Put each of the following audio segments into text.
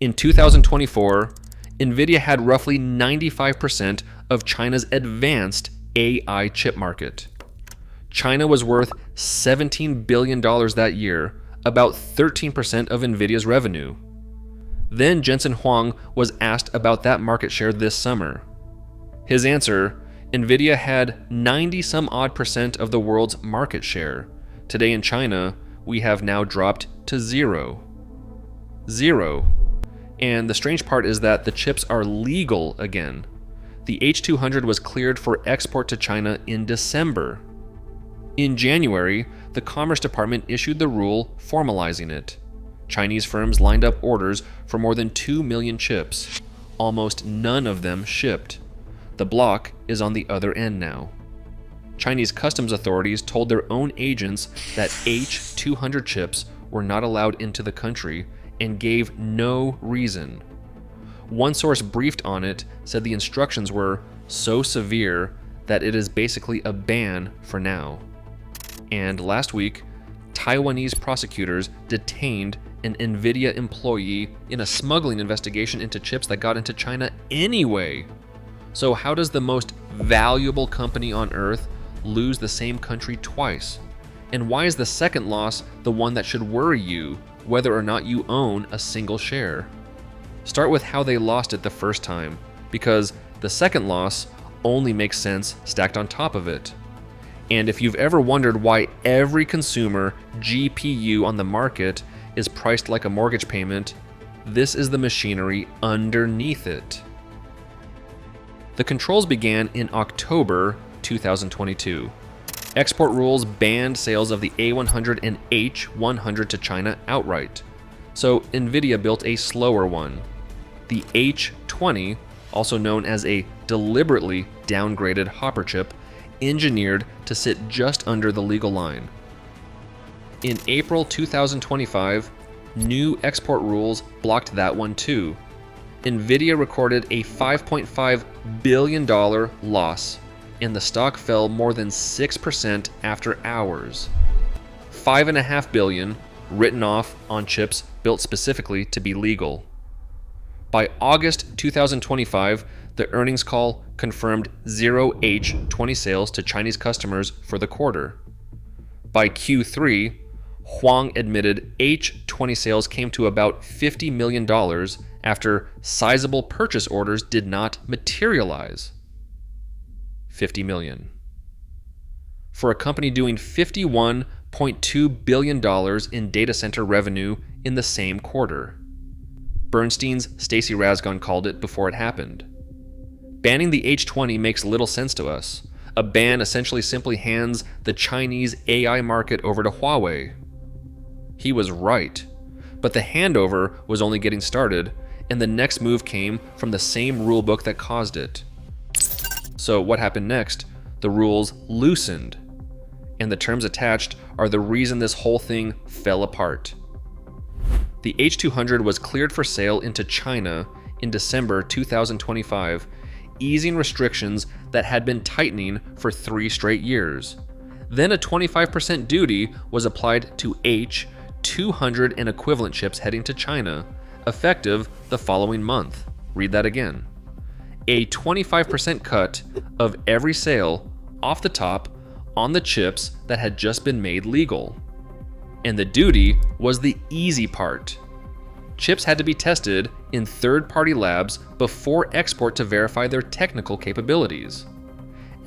In 2024, Nvidia had roughly 95% of China's advanced AI chip market. China was worth $17 billion that year, about 13% of Nvidia's revenue. Then Jensen Huang was asked about that market share this summer. His answer, Nvidia had 90-some-odd% of the world's market share. Today in China, we have now dropped to zero. Zero. And the strange part is that the chips are legal again. The H200 was cleared for export to China in December. In January, the Commerce Department issued the rule formalizing it. Chinese firms lined up orders for more than 2 million chips. Almost none of them shipped. The block is on the other end now. Chinese customs authorities told their own agents that H200 chips were not allowed into the country and gave no reason. One source briefed on it said the instructions were so severe that it is basically a ban for now. And last week, Taiwanese prosecutors detained an Nvidia employee in a smuggling investigation into chips that got into China anyway. So how does the most valuable company on earth lose the same country twice? And why is the second loss the one that should worry you, whether or not you own a single share? Start with how they lost it the first time, because the second loss only makes sense stacked on top of it. And if you've ever wondered why every consumer GPU on the market is priced like a mortgage payment, this is the machinery underneath it. The controls began in October 2022. Export rules banned sales of the A100 and H100 to China outright. So Nvidia built a slower one. The H20, also known as a deliberately downgraded Hopper chip, engineered to sit just under the legal line. In April 2025, new export rules blocked that one too. Nvidia recorded a $5.5 billion loss, and the stock fell more than 6% after hours. $5.5 billion written off on chips built specifically to be legal. By August 2025, the earnings call confirmed zero H20 sales to Chinese customers for the quarter. By Q3, Huang admitted H20 sales came to about $50 million after sizable purchase orders did not materialize. $50 million. For a company doing $51.2 billion in data center revenue in the same quarter. Bernstein's Stacy Rasgon called it before it happened. Banning the H20 makes little sense to us. A ban essentially simply hands the Chinese AI market over to Huawei. He was right, but the handover was only getting started, and the next move came from the same rulebook that caused it. So what happened next? The rules loosened, and the terms attached are the reason this whole thing fell apart. The H200 was cleared for sale into China in December 2025, easing restrictions that had been tightening for 3 straight years. Then a 25% duty was applied to H200 and equivalent chips heading to China, effective the following month. Read that again. A 25% cut of every sale off the top on the chips that had just been made legal. And the duty was the easy part. Chips had to be tested in third-party labs before export to verify their technical capabilities.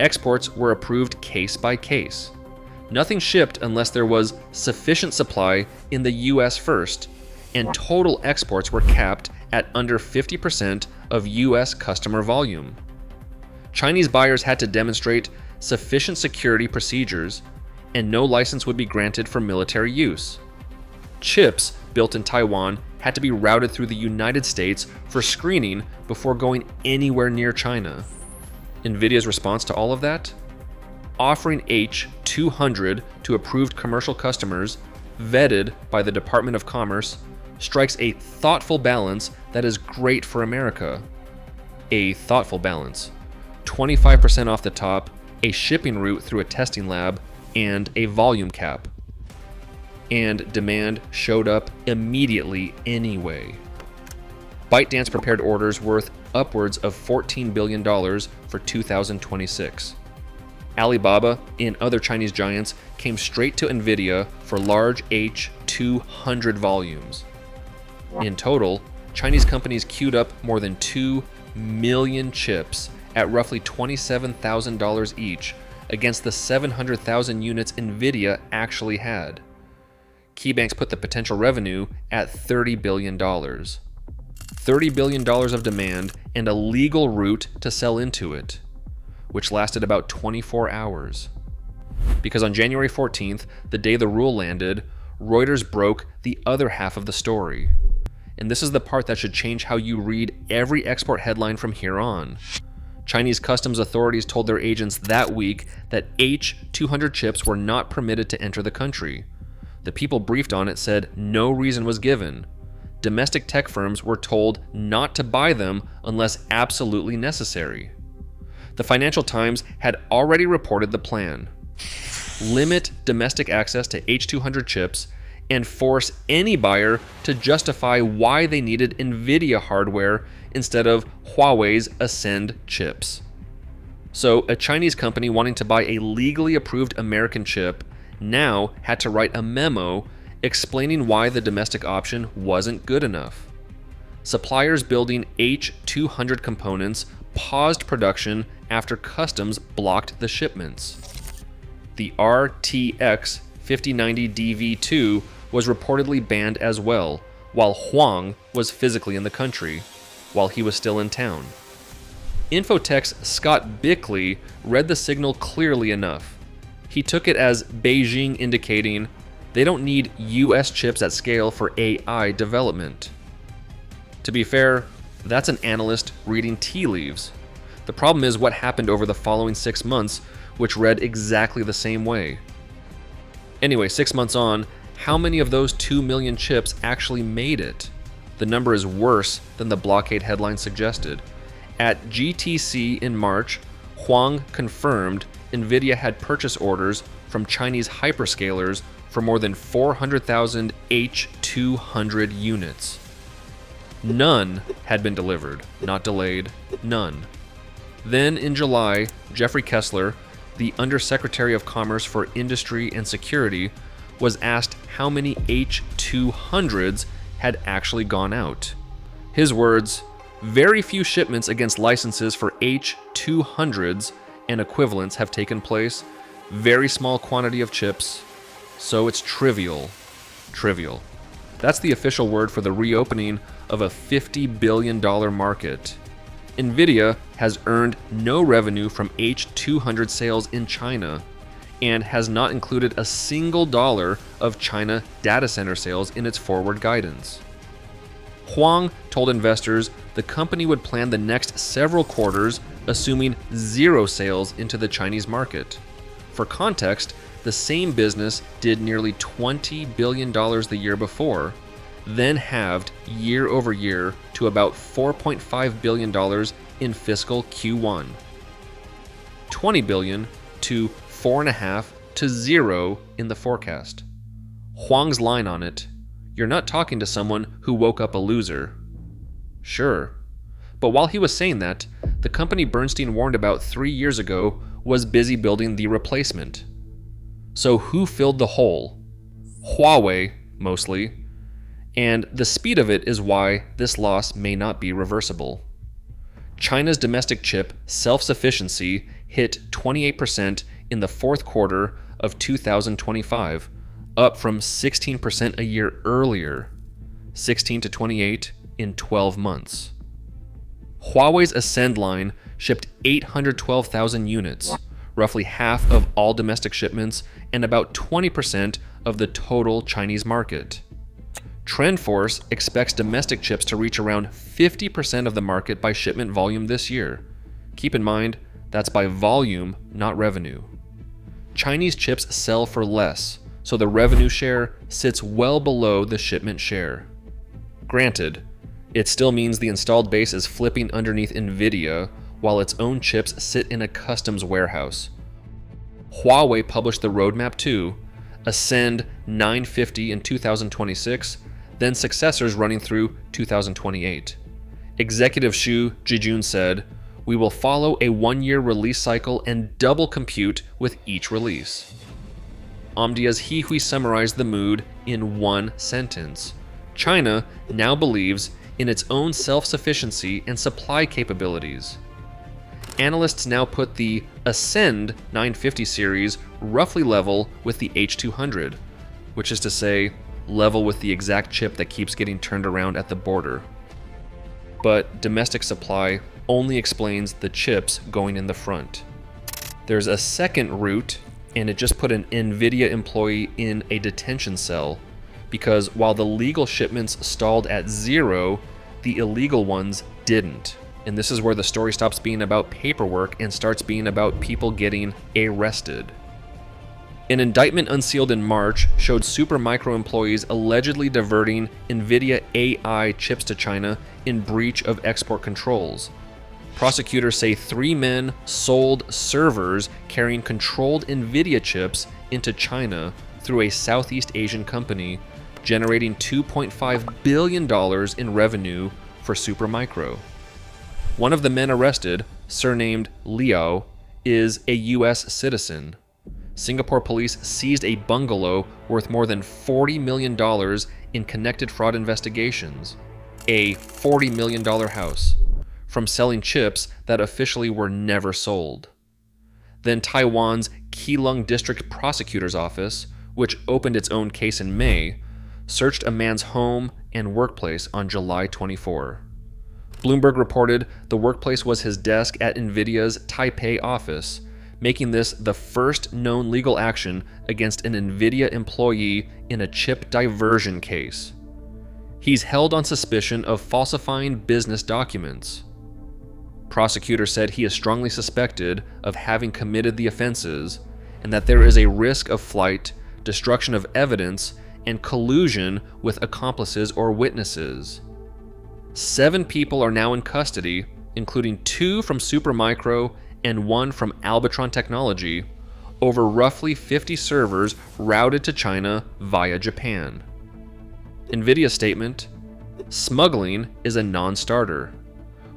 Exports were approved case by case. Nothing shipped unless there was sufficient supply in the US first, and total exports were capped at under 50% of US customer volume. Chinese buyers had to demonstrate sufficient security procedures, and no license would be granted for military use. Chips built in Taiwan had to be routed through the United States for screening before going anywhere near China. Nvidia's response to all of that? Offering H200 to approved commercial customers, vetted by the Department of Commerce, strikes a thoughtful balance that is great for America. A thoughtful balance. 25% off the top, a shipping route through a testing lab, and a volume cap. And demand showed up immediately anyway. ByteDance prepared orders worth upwards of $14 billion for 2026. Alibaba and other Chinese giants came straight to Nvidia for large H200 volumes. In total, Chinese companies queued up more than 2 million chips at roughly $27,000 each against the 700,000 units Nvidia actually had. KeyBanks put the potential revenue at $30 billion. $30 billion of demand and a legal route to sell into it, which lasted about 24 hours. Because on January 14th, the day the rule landed, Reuters broke the other half of the story. And this is the part that should change how you read every export headline from here on. Chinese customs authorities told their agents that week that H200 chips were not permitted to enter the country. The people briefed on it said no reason was given. Domestic tech firms were told not to buy them unless absolutely necessary. The Financial Times had already reported the plan. Limit domestic access to H200 chips and force any buyer to justify why they needed Nvidia hardware instead of Huawei's Ascend chips. So a Chinese company wanting to buy a legally approved American chip now had to write a memo explaining why the domestic option wasn't good enough. Suppliers building H200 components paused production after customs blocked the shipments. The RTX 5090 DV2 was reportedly banned as well, while Huang was physically in the country, while he was still in town. Infotech's Scott Bickley read the signal clearly enough. He took it as Beijing indicating they don't need US chips at scale for AI development. To be fair, that's an analyst reading tea leaves. The problem is what happened over the following 6 months, which read exactly the same way. Anyway, 6 months on, how many of those 2 million chips actually made it? The number is worse than the blockade headline suggested. At GTC in March, Huang confirmed Nvidia had purchase orders from Chinese hyperscalers for more than 400,000 H200 units. None had been delivered, not delayed, none. Then in July, Jeffrey Kessler, the Undersecretary of Commerce for Industry and Security, was asked how many H200s had actually gone out. His words, "Very few shipments against licenses for H200s and equivalents have taken place. Very small quantity of chips. So it's trivial." Trivial. That's the official word for the reopening of a $50 billion market. Nvidia has earned no revenue from H200 sales in China and has not included a single dollar of China data center sales in its forward guidance. Huang told investors the company would plan the next several quarters assuming zero sales into the Chinese market. For context, the same business did nearly $20 billion the year before, then halved year over year to about $4.5 billion in fiscal Q1. $20 billion to $4.5 to 0 in the forecast. Huang's line on it, "You're not talking to someone who woke up a loser." Sure. But while he was saying that, the company Bernstein warned about 3 years ago was busy building the replacement. So who filled the hole? Huawei, mostly. And the speed of it is why this loss may not be reversible. China's domestic chip self-sufficiency hit 28% in the fourth quarter of 2025, up from 16% a year earlier, 16 to 28 in 12 months. Huawei's Ascend line shipped 812,000 units, roughly half of all domestic shipments and about 20% of the total Chinese market. TrendForce expects domestic chips to reach around 50% of the market by shipment volume this year. Keep in mind, that's by volume, not revenue. Chinese chips sell for less, so the revenue share sits well below the shipment share. Granted, it still means the installed base is flipping underneath Nvidia while its own chips sit in a customs warehouse. Huawei published the roadmap too, Ascend 950 in 2026, then successors running through 2028. Executive Xu Jijun said, "We will follow a 1-year release cycle and double compute with each release." Omdia's He Hui summarized the mood in one sentence. China now believes in its own self-sufficiency and supply capabilities. Analysts now put the Ascend 950 series roughly level with the H200, which is to say, level with the exact chip that keeps getting turned around at the border. But domestic supply only explains the chips going in the front. There's a second route, and it just put an Nvidia employee in a detention cell, because while the legal shipments stalled at 0, the illegal ones didn't. And this is where the story stops being about paperwork and starts being about people getting arrested. An indictment unsealed in March showed Supermicro employees allegedly diverting Nvidia AI chips to China in breach of export controls. Prosecutors say 3 men sold servers carrying controlled Nvidia chips into China through a Southeast Asian company, generating $2.5 billion in revenue for Supermicro. One of the men arrested, surnamed Liao, is a US citizen. Singapore police seized a bungalow worth more than $40 million in connected fraud investigations. A $40 million house, from selling chips that officially were never sold. Then Taiwan's Keelung District Prosecutor's Office, which opened its own case in May, searched a man's home and workplace on July 24. Bloomberg reported the workplace was his desk at Nvidia's Taipei office, making this the first known legal action against an Nvidia employee in a chip diversion case. He's held on suspicion of falsifying business documents. Prosecutors said he is strongly suspected of having committed the offenses and that there is a risk of flight, destruction of evidence, and collusion with accomplices or witnesses. 7 people are now in custody, including 2 from Supermicro and 1 from Albitron Technology, over roughly 50 servers routed to China via Japan. Nvidia's statement: "Smuggling is a non-starter.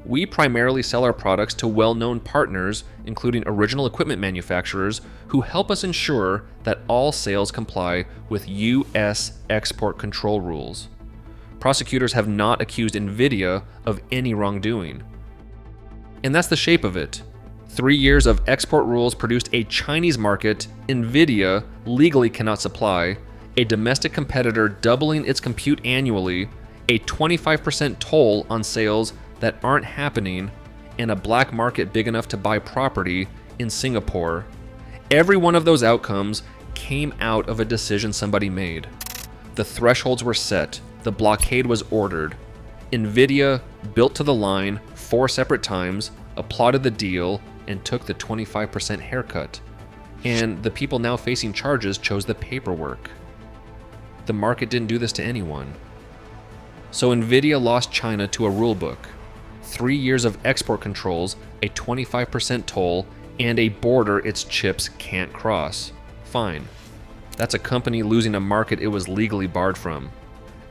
We primarily sell our products to well-known partners, including original equipment manufacturers, who help us ensure that all sales comply with U.S. export control rules." Prosecutors have not accused Nvidia of any wrongdoing. And that's the shape of it. 3 years of export rules produced a Chinese market Nvidia legally cannot supply, a domestic competitor doubling its compute annually, a 25% toll on sales that aren't happening, and a black market big enough to buy property in Singapore. Every one of those outcomes came out of a decision somebody made. The thresholds were set, the blockade was ordered. Nvidia built to the line 4 separate times, applauded the deal, and took the 25% haircut. And the people now facing charges chose the paperwork. The market didn't do this to anyone. So Nvidia lost China to a rulebook. 3 years of export controls, a 25% toll, and a border its chips can't cross. Fine. That's a company losing a market it was legally barred from.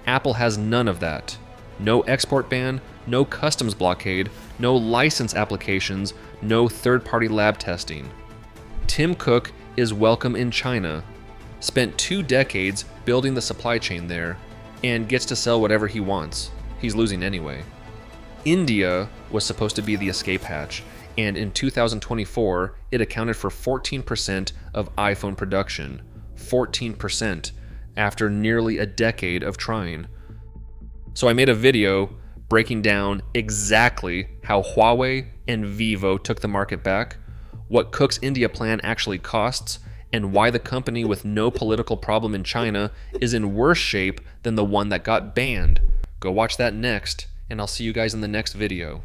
Apple has none of that. No export ban, no customs blockade, no license applications, no third-party lab testing. Tim Cook is welcome in China, spent 2 decades building the supply chain there, and gets to sell whatever he wants. He's losing anyway. India was supposed to be the escape hatch, and in 2024, it accounted for 14% of iPhone production. 14%, after nearly a decade of trying. So I made a video breaking down exactly how Huawei and Vivo took the market back, what Cook's India plan actually costs, and why the company with no political problem in China is in worse shape than the one that got banned. Go watch that next, and I'll see you guys in the next video.